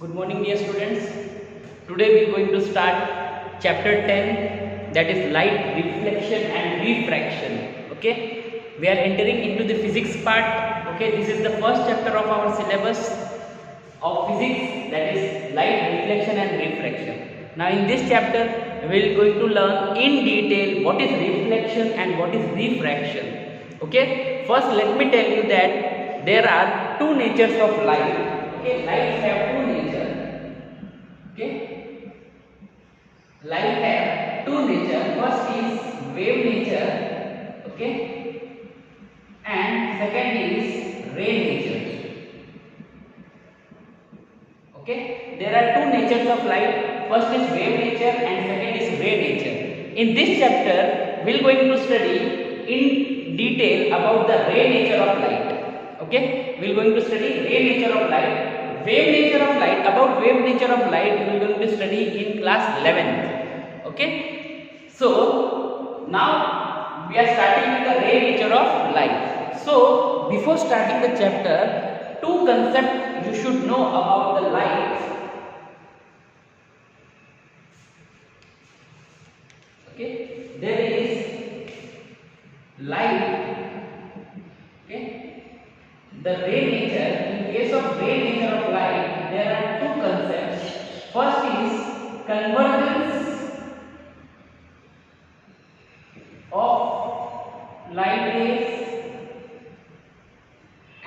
Good morning, dear students. Today we are going to start chapter 10, that is light reflection and refraction. Okay, we are entering into the physics part. Okay, this is the first chapter of our syllabus of physics, that is light reflection and refraction. Now in this chapter we are going to learn in detail what is reflection and what is refraction. Okay, first let me tell you that there are two natures of light. Okay, light have two nature. Okay, light have two nature. First is wave nature. Okay, and second is ray nature. Okay, there are two natures of light. First is wave nature and second is ray nature. In this chapter we are going to study in detail about the ray nature of light. Okay, we are going to study ray nature of light. Wave nature of light, about wave nature of light we are going to study in class 11th. Okay, so now we are starting with the ray nature of light. So before starting the chapter, two concepts you should know about the light. Okay, there is light. Okay, the ray nature. In case of ray nature of light, there are two concepts. First is convergence of light rays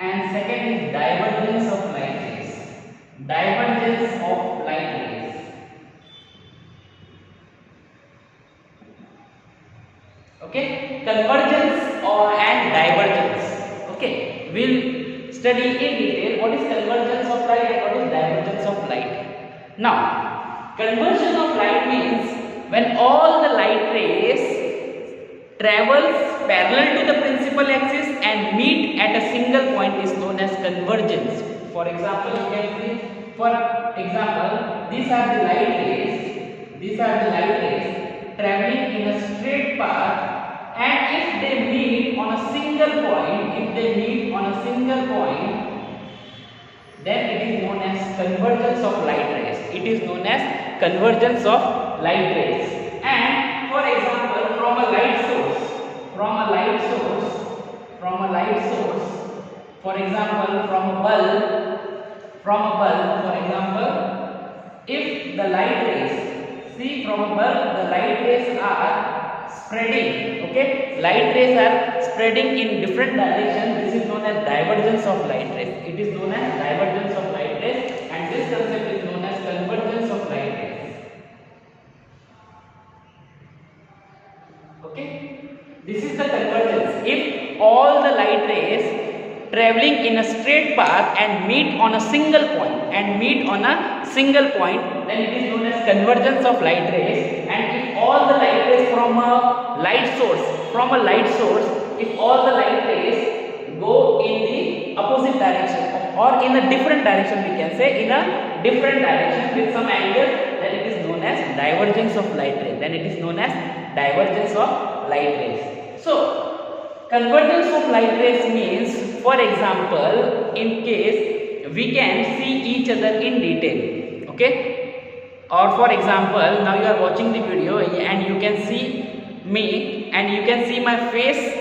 and second is divergence of light rays. Divergence of light rays. Okay, convergence or and divergence. Okay, we'll study in detail what is convergence of light and what is divergence of light. Now, conversion of light means when all the light rays travels parallel to the principal axis and meet at a single point is known as convergence. For example, you can see, for example, these are the light rays. These are the light rays traveling in a straight path. And if they meet on a single point, then it is known as convergence of light rays. It is known as convergence of light rays. And for example, from a light source, for example, from a bulb, for example, if the light rays, see from a bulb, the light rays are spreading. Okay, light rays are spreading in different directions. This is known as divergence of light rays. It is known as divergence of light rays, and this concept is known as convergence of light rays. Okay, this is the convergence. If all the light rays traveling in a straight path and meet on a single point, then it is known as convergence of light rays. And if all the light rays from a light source, if all the light rays go in the opposite direction or in a different direction, we can say in a different direction with some angle, then it is known as divergence of light rays. So convergence of light rays means, for example, in case we can see each other in detail. Okay, or for example, now you are watching the video and you can see me and you can see my face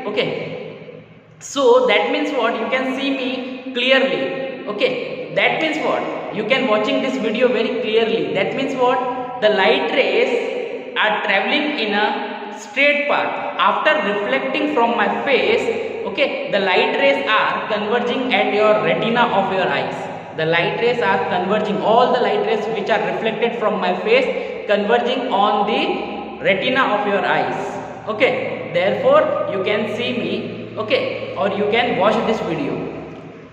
okay, so that means what, you can see me clearly. Okay, that means what, you can watching this video very clearly. That means what, the light rays are traveling in a straight path. After reflecting from my face, okay, the light rays are converging at your retina of your eyes. The light rays are converging, all the light rays which are reflected from my face converging on the retina of your eyes. Okay, therefore you can see me, okay, or you can watch this video.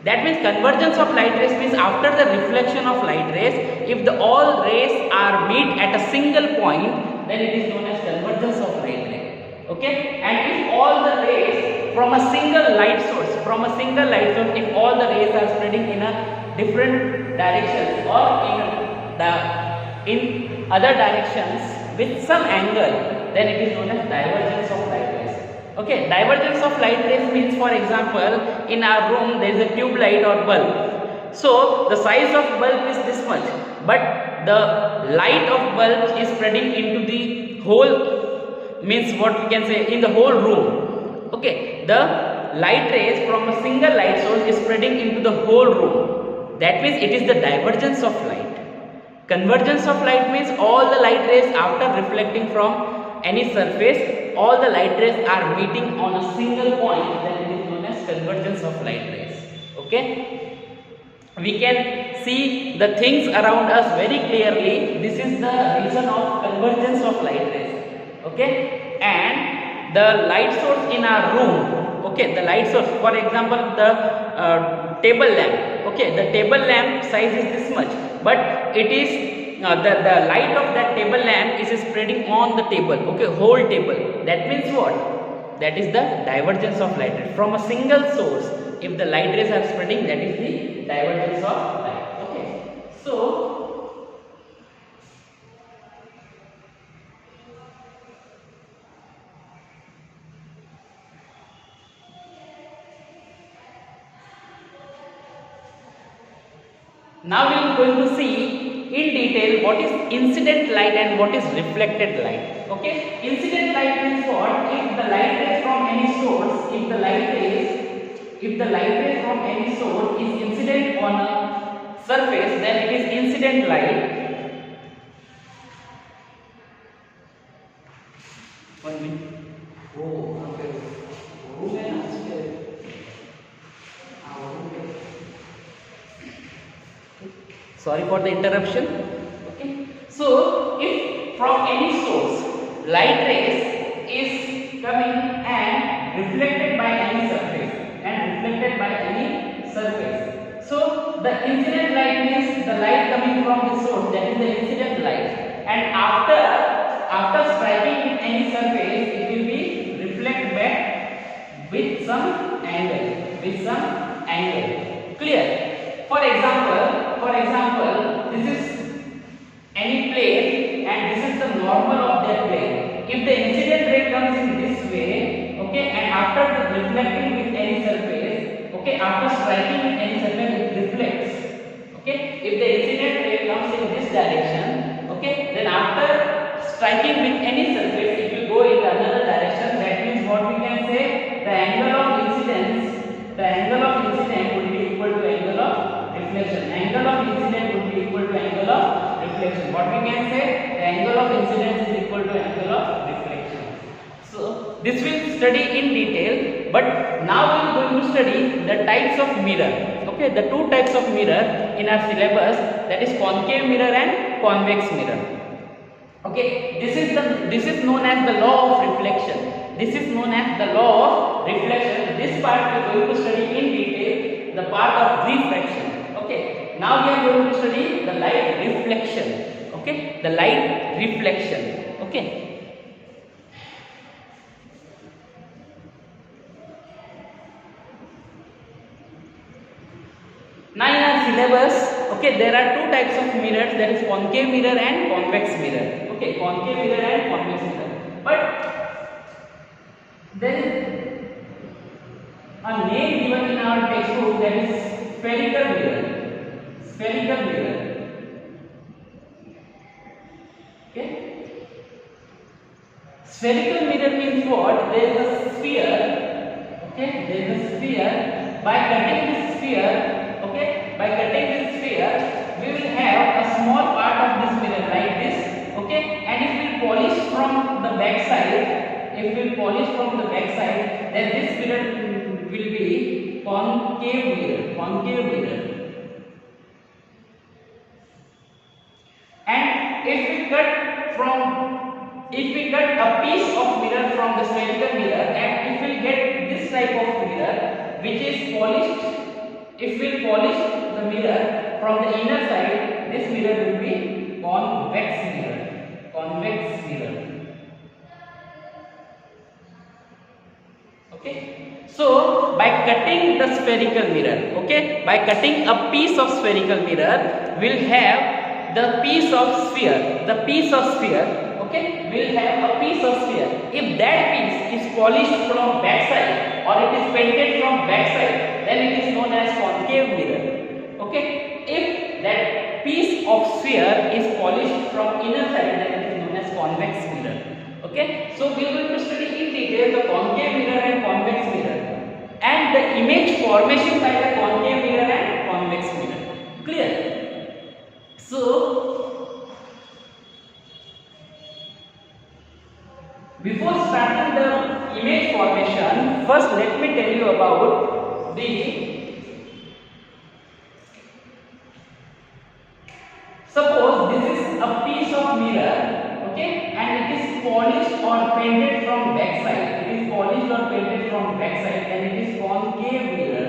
That means convergence of light rays means after the reflection of light rays, if the all rays are meet at a single point, then it is known as convergence of light rays. Okay, and if all the rays from a single light source, if all the rays are spreading in a different directions or in other directions with some angle, then it is known as divergence of light rays. Okay, divergence of light rays means, for example, in our room there is a tube light or bulb. So the size of bulb is this much, but the light of bulb is spreading into the whole, means what we can say, in the whole room. Okay, the light rays from a single light source is spreading into the whole room. That means it is the divergence of light. Convergence of light means all the light rays after reflecting from any surface, all the light rays are meeting on a single point, that is known as convergence of light rays. Okay, we can see the things around us very clearly. This is the reason of convergence of light rays. Okay, and the light source in our room, okay, the light source, for example, the table lamp, okay, the table lamp size is this much, but it is the light of that table lamp is spreading on the table, okay, whole table. That means what? That is the divergence of light rays from a single source. If the light rays are spreading, that is the divergence of light. Okay, so now we are going to see in detail what is incident light and what is reflected light. Okay, incident light means what? If the light rays from any source, if the light rays from any source is incident on a surface, then it is incident light. 1 minute. Oh, okay. Sorry for the interruption. Okay, so if from any source light rays is coming and reflected by any surface, so the incident light means the light coming from the source, that is the incident light, and after striking with any surface, it will be reflect back with some angle. Clear? For example, this is any plane and this is the normal of that plane. If the incident ray comes in this way, okay, and after reflecting with any surface, okay, after striking with any surface, it reflects. Okay, if the incident ray comes in this direction, okay, then after striking with any surface, it will go in another direction. That means what we can say, the angle of incident would be equal to angle of reflection. Angle of incident would be equal to angle of reflection. What we can say, the angle of incidence is equal to angle of reflection. So this will study in detail, but now we are going to study the types of mirror. Okay, the two types of mirror in our syllabus, that is concave mirror and convex mirror. Okay, this is known as the law of reflection. This is known as the law of reflection. This part we are going to study in detail, the part of refraction. Okay, now we are going to study the light reflection. Okay, the light reflection. Okay. Now in our syllabus, okay, there are two types of mirrors, that is concave mirror and convex mirror. Okay, concave mirror and convex mirror. But there is a name given in our textbook, that is spherical mirror. Spherical mirror. Okay. Spherical mirror means what? There is a sphere. Okay, there is a sphere. By cutting this sphere, okay, by cutting this sphere, we will have a small part of this mirror like this. Okay, and if we polish from the back side, then this mirror will be concave mirror. Concave mirror. And if we cut a piece of mirror from the spherical mirror, and if we get this type of mirror which is polished, if we polish the mirror from the inner side, this mirror will be convex mirror. Convex mirror. Okay, so by cutting the spherical mirror, okay, by cutting a piece of spherical mirror, we'll have the piece of sphere. Okay, we'll have a piece of sphere. If that piece is polished from back side or it is painted from back side, then it is known as concave mirror. Okay, sphere is polished from inner side, that is known as convex mirror. Okay, so we are going to study in detail the concave mirror and convex mirror and the image formation by the concave mirror and convex mirror. Clear? So before starting the image formation, first let me tell you about the suppose this is a piece of mirror, okay, and it is polished or painted from back side. It is polished or painted from back side, and it is concave mirror.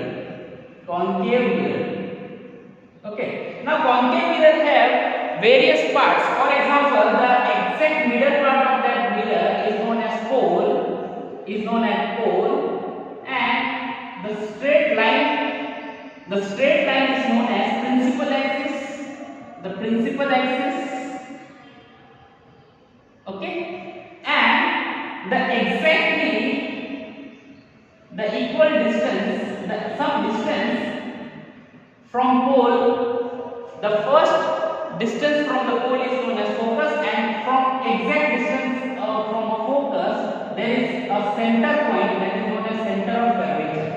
Concave mirror. Okay. Now concave mirror have various parts. For example, the exact middle part of that mirror is known as pole. And the straight line is known as principal axis. The principal axis, okay, and the exactly the equal distance, some distance from pole, the first distance from the pole is known as focus, and from exact distance from a focus there is a center point that is known as center of curvature.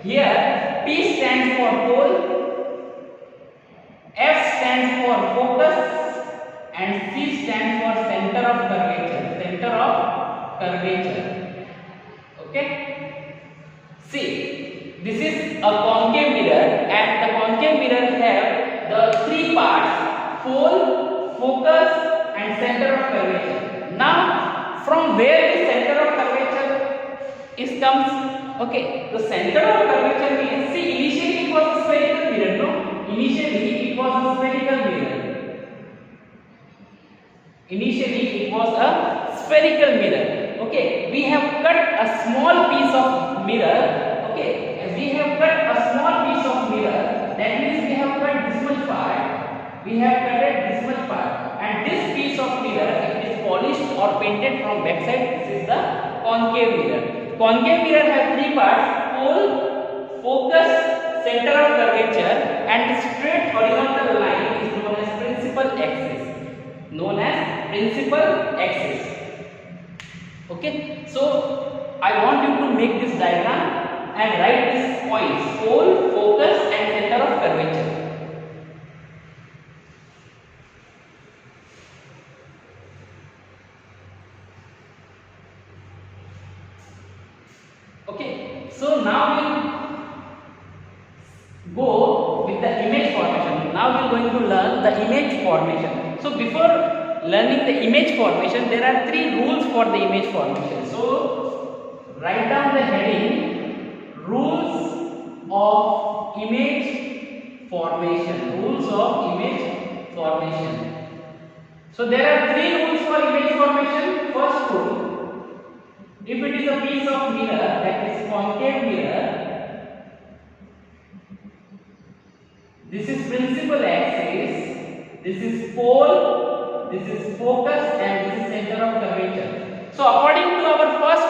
Here P stands for pole, F stands for focus, and C stands for center of curvature. Center of curvature. Okay. See, this is a concave mirror, and the concave mirror have the three parts: pole, focus, and center of curvature. Now, from where the center of curvature comes? Okay, the center of curvature means, see, initially it was a spherical mirror, no? Initially it was a spherical mirror. Okay, we have cut a small piece of mirror. Okay, we have cut a small piece of mirror. That means we have cut this much part. And this piece of mirror, it is polished or painted from backside. This is the concave mirror. Concave mirror has three parts: pole, focus, center of curvature, and the straight horizontal line is known as principal axis. Okay, so I want you to make this diagram and write these points: pole, focus, and center of curvature. Okay, so now we go with the image formation. Now we are going to learn the image formation. So before learning the image formation, there are three rules for the image formation. So write down the heading: rules of image formation. Rules of image formation. So there are three rules for image formation. First rule: if it is a piece of mirror, that is concave mirror, this is principal axis, this is pole, this is focus, and this is center of curvature. So according to our first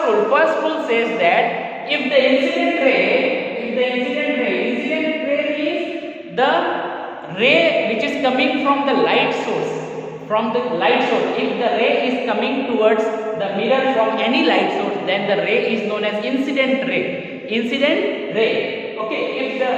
rule says that if the incident ray is the ray which is coming from the light source, if the ray is coming towards the mirror from any light source, then the ray is known as incident ray. Okay, if the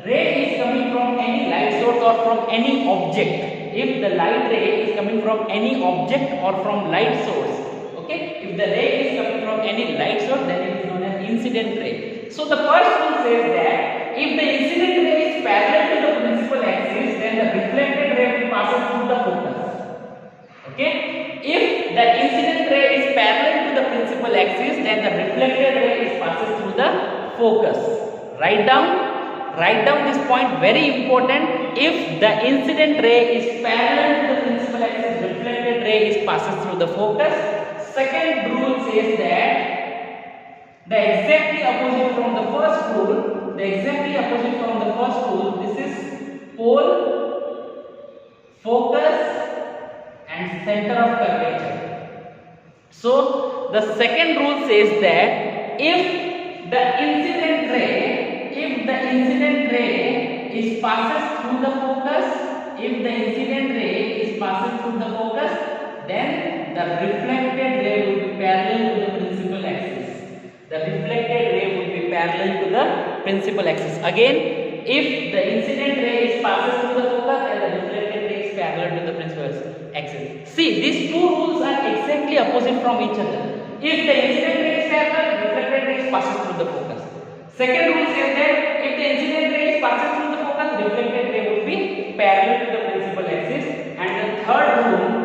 ray is coming from any light source or from any object, if the light ray is coming from any object or from light source, okay, if the ray is coming from any light source, then it is known as incident ray. So the first rule says that if the incident ray is parallel to the principal axis, then the reflected ray will pass through the focus. Okay, if the incident ray is parallel to the principal axis, then the reflected ray is passes through the focus. Write down this point, very important. If the incident ray is parallel to the principal axis, reflected ray is passes through the focus. Second rule says that the exactly opposite from the first rule, this is pole, focus, and center of curvature. So the second rule says that if the incident ray is passes through the focus, if the incident ray is passing through the focus, then the reflected ray would be parallel to the principal axis. The reflected ray would be parallel to the principal axis. Again, if the incident ray is passes through the focus, then the reflected ray is parallel to the principal axis. See, these two rules are exactly opposite from each other. If the incident ray is parallel, reflected ray is passes through the focus. Second rule says that if the incident ray is passing through the focus, reflected ray would be parallel to the principal axis. And the third rule,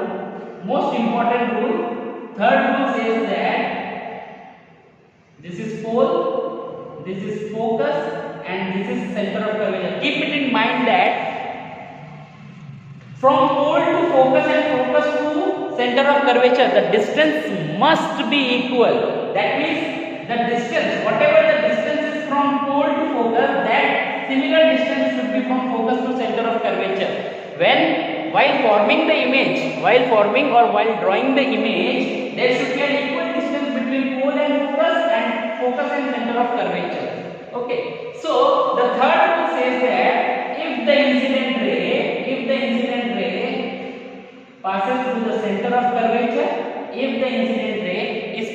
most important rule, third rule says that this is pole, this is focus, and this is center of curvature. Keep it in mind that from pole to focus and focus to center of curvature, the distance must be equal. That means the distance, whatever the distance is from pole to focus, that similar distance should be from focus to center of curvature. While forming the image, while drawing the image, there should be an equal distance between pole and focus and center of curvature. Okay. So the third rule says that if the incident ray passes through the center of curvature,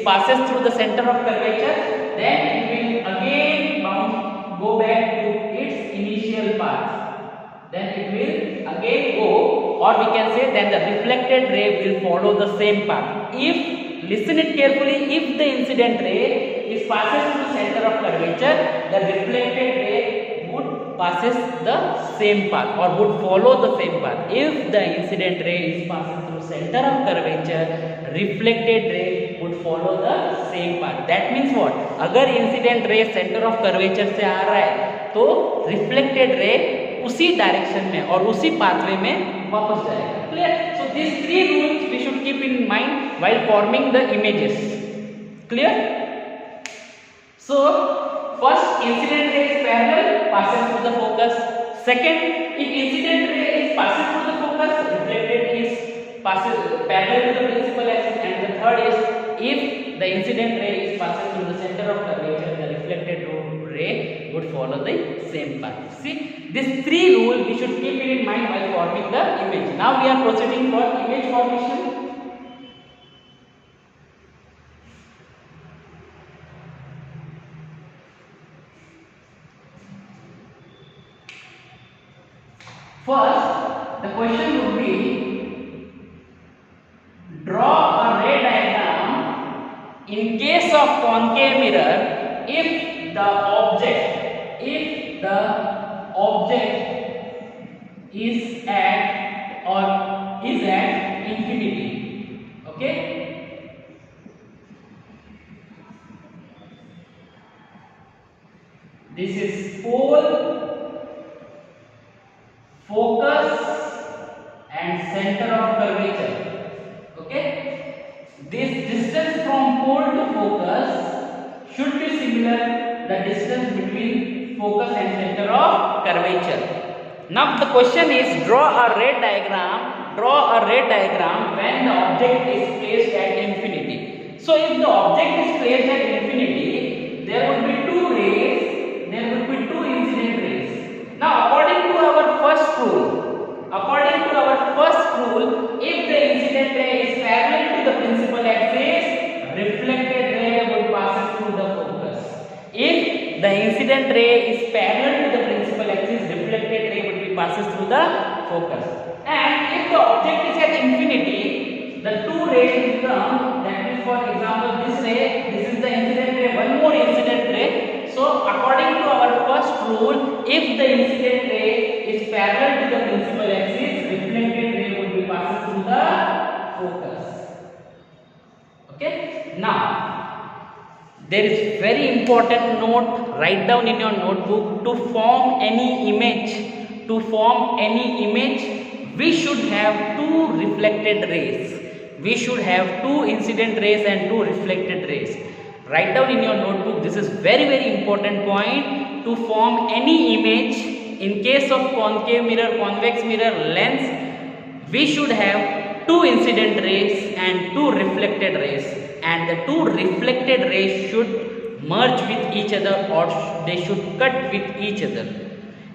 passes through the center of curvature, then it will again go back to its initial path. Then it will again go, or we can say then the reflected ray will follow the same path. If, listen it carefully, if the incident ray is passes through the center of curvature, the reflected ray would passes the same path or would follow the same path. If the incident ray is passing through center of curvature, reflected ray would follow the same path. That means what? अगर incident ray center of curvature से आ रहा है तो reflected ray उसी direction में और उसी pathway में वापस जाएगा. Clear? So these three rules we should keep in mind while forming the images. Clear? So first, incident ray is parallel, passes through the focus. Second, if incident ray is passing through the focus, reflected is passes parallel to the principal axis. And the third is, if the incident ray is passing through the center of curvature, the reflected ray would follow the same path. See, these three rules we should keep it in mind while forming the image. Now we are proceeding for image formation. First, the question would be, draw a ray diagram in case of concave mirror if the object is at infinity. Okay? This is pole, focus and center of curvature. Okay, this distance from pole to focus should be similar the distance between focus and center of curvature. Now the question is, draw a ray diagram when the object is placed at infinity. So if the object is placed at infinity, there would be two rays, there would be two incident rays. Now according to our first rule, if the incident ray is parallel to the principal axis, reflected ray would pass through the focus. If the incident ray is parallel to the principal axis, reflected ray would be passes through the focus. And if the object is at infinity, the two rays will come. That is, for example, this ray, this is the incident ray, one more incident ray. So according to our first rule, if the incident ray is parallel to the principal axis, reflected ray would be passing through the focus. Okay? Now, there is very important note, write down in your notebook, to form any image, we should have two reflected rays. We should have two incident rays and two reflected rays. Write down in your notebook, this is very important point. To form any image, in case of concave mirror, convex mirror lens, we should have two incident rays and two reflected rays, and the two reflected rays should merge with each other or they should cut with each other,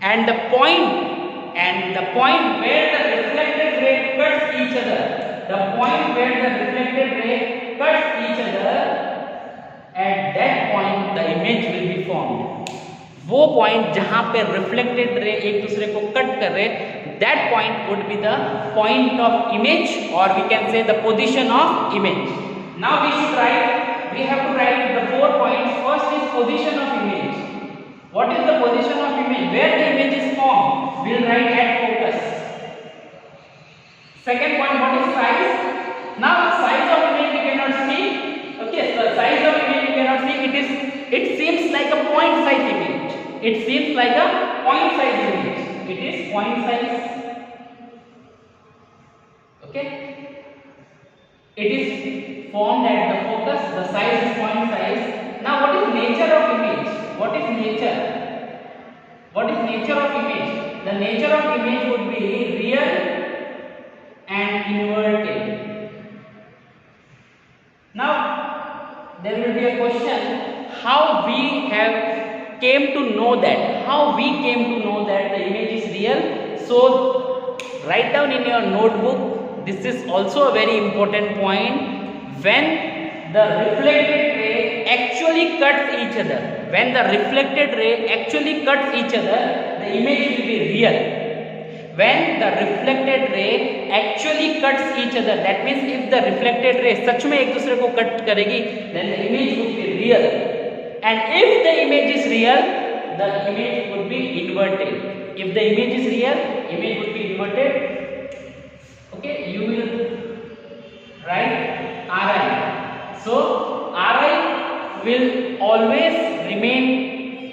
and the point and the point where the reflected ray cuts each other, the point where the reflected ray cuts each other, at that point the image will be formed. वो point जहां पे reflected ray एक दूसरे को cut कर रहे, that point would be the point of image, और we can say the position of image. Now we should write, we have to write the 4 points. First is position of image. What is the position of image? Where the image is formed, we will write at focus. Second point, what is size? Now the size of image we cannot see. Okay, the size of image we cannot see. It seems like a point size image. It seems like a point size image. It is point size. Okay. It is formed at the focus. The size is point size. Now, what is nature of image? What is nature? What is nature of image? The nature of image would be real and inverted. Now, there will be a question: how we have came to know that? How we came to know that the image is real? So, write down in your notebook. This is also a very important point. When the reflected ray actually cuts each other, when the reflected ray actually cuts each other, the image will be real. When the reflected ray actually cuts each other, that means if the reflected ray सच में एक दूसरे को cut करेगी, then the image would be real. And if the image is real, the image would be inverted. If the image is real, image would be inverted. Okay, you will write Ri. So Ri will always remain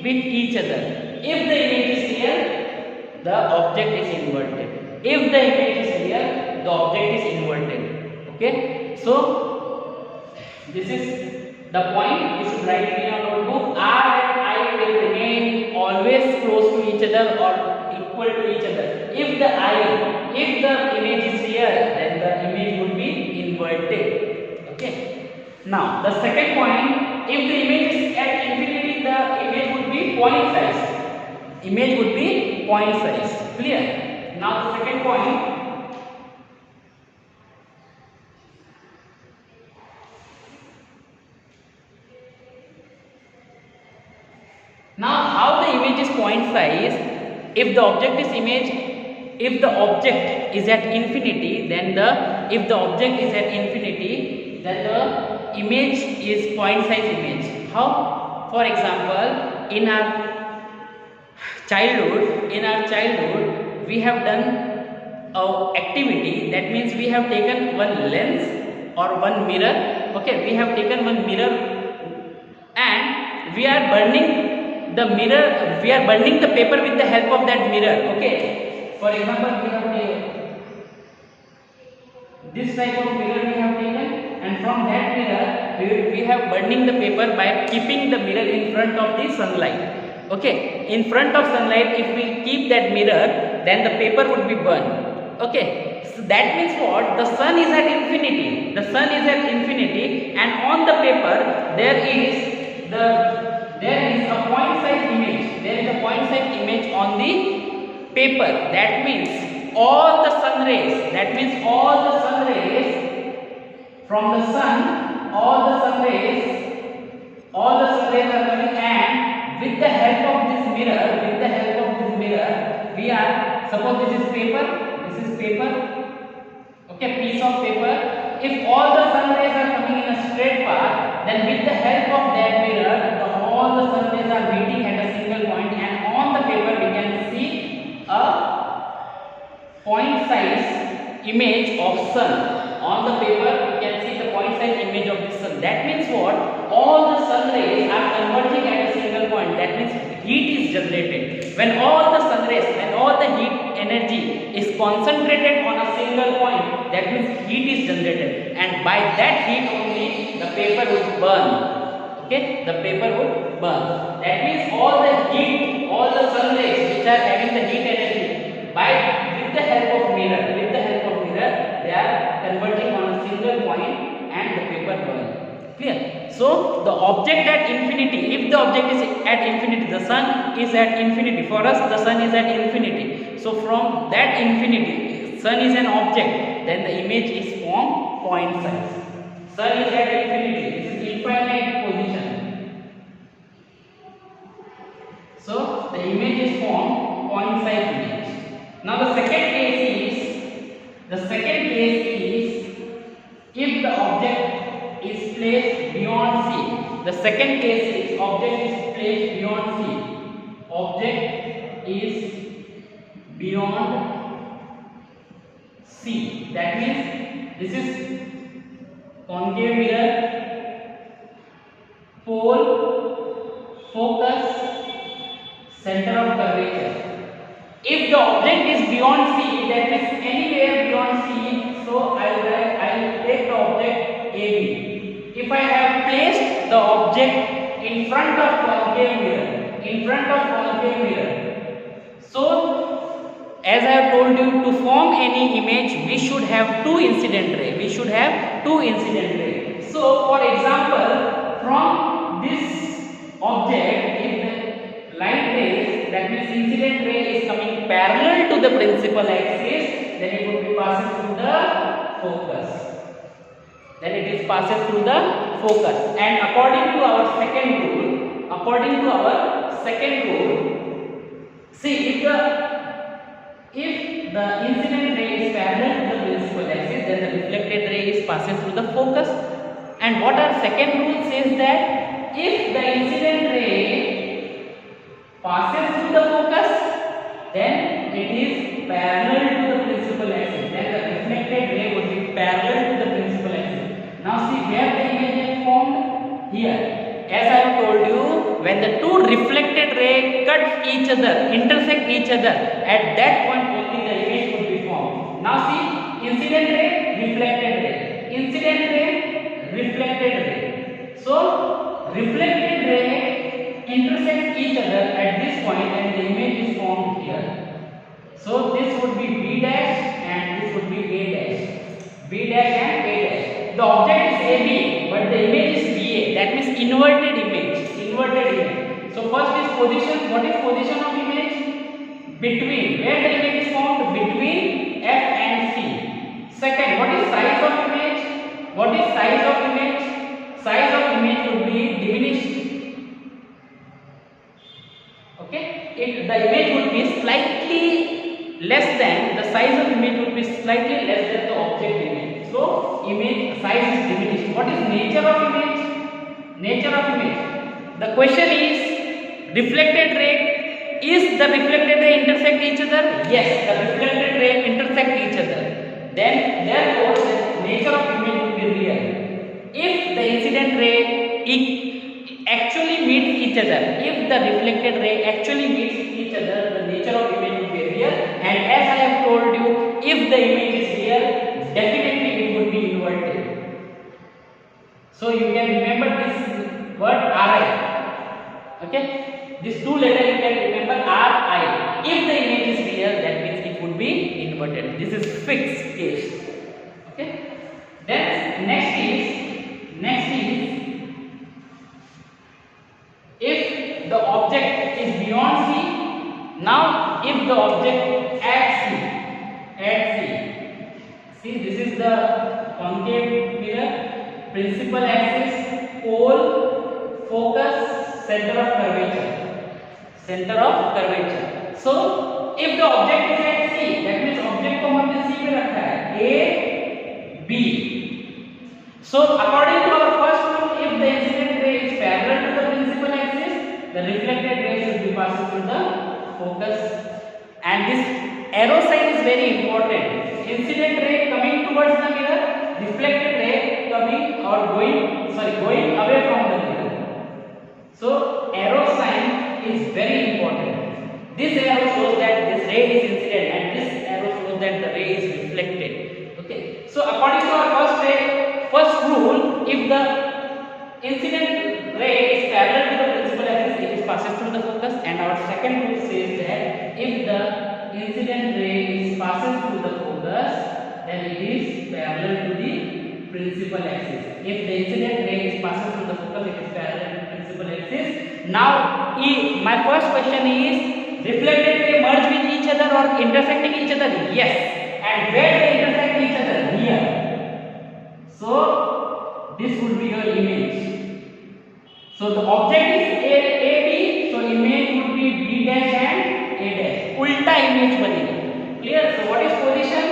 with each other. If the image is real, the object is inverted. If the image is real, the object is inverted. Okay, so this is the point you should write in your notebook. R and I will remain always close to each other or equal to each other. If the image is real, then the image would be inverted. Okay. Now the second point: if the image is at infinity, the image would be point size. Image would be point size. Clear? Now the second point: now how the image is point size? If the object is image, if the object is at infinity, then if the object is at infinity, then the image is point size image. How? For example, in our childhood, we have done a activity. That means we have taken one lens or one mirror. Okay, we have taken one mirror and we are burning the mirror. We are burning the paper with the help of that mirror. Okay. For example, we have taken this type of mirror we have taken, and from that mirror we have burning the paper by keeping the mirror in front of the sunlight. Okay, in front of sunlight, if we keep that mirror, then the paper would be burned. Okay, so that means what? The sun is at infinity. The sun is at infinity, and on the paper there is a point size image. There is a point size image on the paper. That means all the sun rays, from the sun, all the sun rays are coming, and with the help of this mirror, we are, suppose this is paper, okay, piece of paper. If all the sun rays are coming in a straight path, then with the help of that mirror, all the sun rays are meeting at a single point, and on the paper we can see a point size image of sun. On the paper we can see the point size image of the sun. That means what? All the sun rays are converging at a single point. That means heat is generated. When all the sun rays, when all the heat energy is concentrated on a single point, that means heat is generated, and by that heat only the paper would burn. Okay, the paper would burn. That means all the heat, all the sun rays which are having the heat energy, with the help of mirror, they are converting on a single point and the paper burn. Clear? So the object at infinity, if the object is at infinity, the sun is at infinity. For us, the sun is at infinity. So from that infinity, sun is an object, then the image is formed point size. Sun is at infinity, this is infinite position. So the image is formed point size image. Now the second case is if the object is placed beyond C. The second case is object is placed beyond C. Object is beyond C. That means this is concave mirror, pole, focus, center of curvature. If the object is beyond C, that means anywhere beyond C, so I will take the object AB. If I have placed the object in front of concave mirror, so as I have told you, to form any image, we should have two incident ray. So for example, from this object, if the light rays, that means incident ray is coming parallel to the principal axis, then it would be passing through the focus. And according to our second rule, see, if the incident ray is parallel to the principal axis, then the reflected ray is passing through the focus. And what our second rule says that if the incident ray passes through the focus, then it is parallel to the principal axis. Then the reflected ray would be parallel to the principal axis. Now see where the image is formed? Here. As I have told you, when the two reflected rays intersect each other, at that point only the image would be formed. Now see, incident ray, reflected ray. So reflected ray intersect each other at this point and the image is formed here. So this would be B dash and this would be A dash. B dash and A dash. The object is AB, but the image is BA. That means inverted image. So first is position. What is position of image? Between. Where the image is formed? Between F and C. Second, what is size of image? Size of image would be diminished. Okay? If the image would be slightly less than, the size of image would be slightly less than the object image. So image size is diminished. What is nature of image? The question is, reflected ray, is the reflected ray intersect each other? Yes, the reflected ray intersect each other. Then therefore the nature of image would be real. If the incident ray actually meets each other, if the reflected ray actually meets each other, the nature of image would be real. And as I have told you, if the image is real, definitely it would be inverted. So you can remember this word RI. Okay, these two letters you can remember, RI. If the image is real, that means it would be inverted. This is fixed case. Okay. Then next is if the object is beyond C. Now if the object at C, see, this is the concave mirror, principal axis, pole, focus, center of curvature. So if the object is at C, that means object को हमने C पे रखा है, A, B. So according to our first rule, if the incident ray is parallel to the principal axis, the reflected ray should be passing through the focus. And this arrow sign is very important. Incident ray coming towards the mirror, reflected ray coming or going away from the mirror. So arrow sign is very important. This arrow shows that this ray is incident and this arrow shows that the ray is reflected. Okay. So according to our first rule, if the incident ray is parallel to the principal axis, it is passes through the focus. And our second rule says that if the incident ray is passes through the focus, then it is parallel to the principal axis. If the incident ray is passes through the focus, it is parallel to the principal axis. Now, my first question is, reflected ray merge with each other or intersecting each other? Yes. And where they intersect each other? Here. So this would be your image. So the object is AB, so image would be B dash and A dash. उल्टा image बनेगी. Clear? So what is position?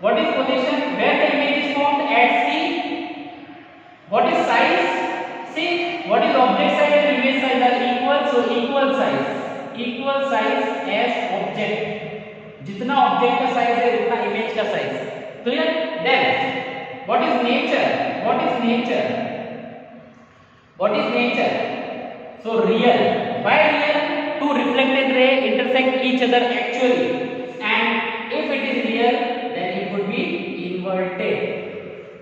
What is position? Where the image is formed at C. What is size? See, what is object size and image size are equal, so equal size as object. जितना object का size है उतना image का size. Clear? Then what is nature? What is nature? What is nature? So real. Why real? Two reflected ray intersect each other actually, and if it is real, then it would be inverted.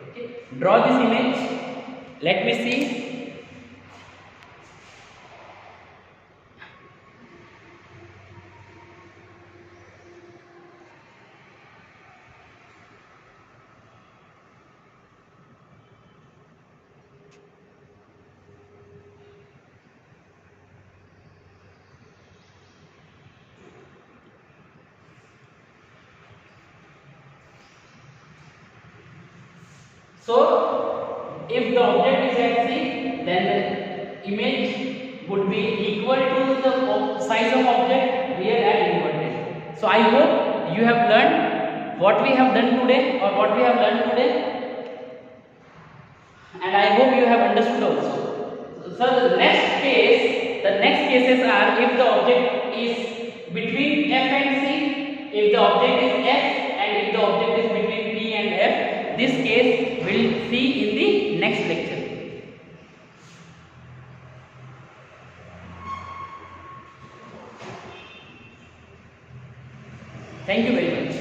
Okay. Draw this image. Let me see. So, if the object is at C, then the image would be equal to the size of object, real and inverted. So, I hope you have learned what we have done today or what we have learned today, and I hope you have understood also. So, the next cases are if the object is between F and C, if the object is F and if the object is between P and F. This case we'll see in the next lecture. Thank you very much.